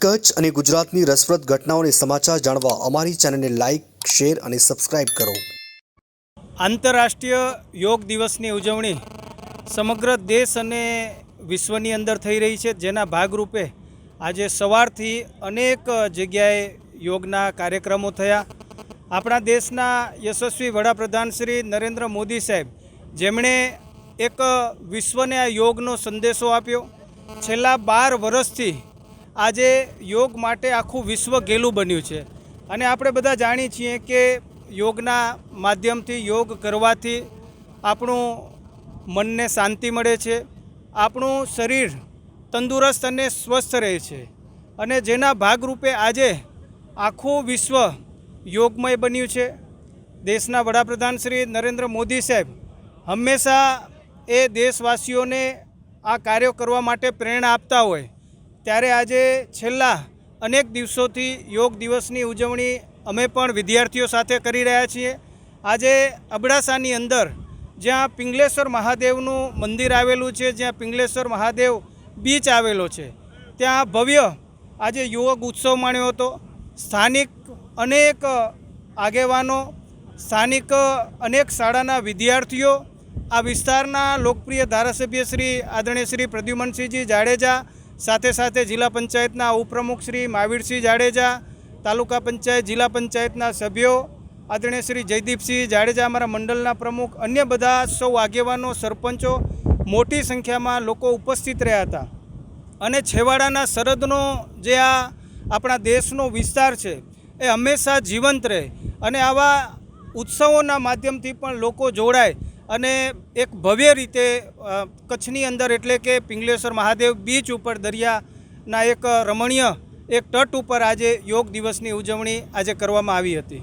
કચ્છ અને ગુજરાતની રસપ્રદ ઘટનાઓને સમાચાર જાણવા અમારી ચેનલને લાઇક, શેર અને સબસ્ક્રાઇબ કરો. આંતરરાષ્ટ્રીય યોગ દિવસની ઉજવણી સમગ્ર દેશ અને વિશ્વની અંદર થઈ રહી છે, જેના ભાગરૂપે આજે સવારથી અનેક જગ્યાએ યોગના કાર્યક્રમો થયા. આપણા દેશના યશસ્વી વડાપ્રધાન શ્રી નરેન્દ્ર મોદી સાહેબ, જેમણે એક વિશ્વને આ યોગનો સંદેશો આપ્યો. છેલ્લા 12 વર્ષથી આજે યોગ માટે આખું વિશ્વ ઘેલું બન્યું છે અને આપણે બધા જાણીએ છીએ કે યોગના માધ્યમથી, યોગ કરવાથી આપણું મનને શાંતિ મળે છે, આપણું શરીર તંદુરસ્ત અને સ્વસ્થ રહે છે અને જેના ભાગરૂપે આજે આખું વિશ્વ યોગમય બન્યું છે. દેશના વડાપ્રધાન શ્રી નરેન્દ્ર મોદી સાહેબ હંમેશા એ દેશવાસીઓને આ કાર્યો કરવા માટે પ્રેરણા આપતા હોય, ત્યારે આજે છેલ્લા અનેક દિવસોથી યોગ દિવસની ઉજવણી અમે પણ વિદ્યાર્થીઓ સાથે કરી રહ્યા છીએ. આજે અબડાસાની અંદર જ્યાં પિંગલેશ્વર મહાદેવનું મંદિર આવેલું છે, જ્યાં પિંગલેશ્વર મહાદેવ બીચ આવેલો છે, ત્યાં ભવ્ય આજે યોગ ઉત્સવ માણ્યો હતો. સ્થાનિક અનેક આગેવાનો, સ્થાનિક અનેક શાળાના વિદ્યાર્થીઓ, આ વિસ્તારના લોકપ્રિય ધારાસભ્ય શ્રી આદરણીય શ્રી પ્રદ્યુમનસિંહજી જાડેજા, સાથે સાથે જિલ્લા પંચાયતના ઉપપ્રમુખ શ્રી મહાવીરસિંહ જાડેજા, તાલુકા પંચાયત, જિલ્લા પંચાયતના સભ્યો આદરણીય શ્રી જયદીપસિંહ જાડેજા, અમારા મંડળના પ્રમુખ, અન્ય બધા સૌ આગેવાનો, સરપંચો, મોટી સંખ્યામાં લોકો ઉપસ્થિત રહ્યા હતા. અને છેવાડાના સરહદનો જે આ આપણા દેશનો વિસ્તાર છે એ હંમેશા જીવંત રહે અને આવા ઉત્સવોના માધ્યમથી પણ લોકો જોડાય અને એક ભવ્ય રીતે કચ્છની અંદર, એટલે કે પિંગલેશ્વર મહાદેવ બીચ ઉપર, દરિયાના એક રમણીય એક તટ ઉપર આજે યોગ દિવસની ઉજવણી આજે કરવામાં આવી હતી.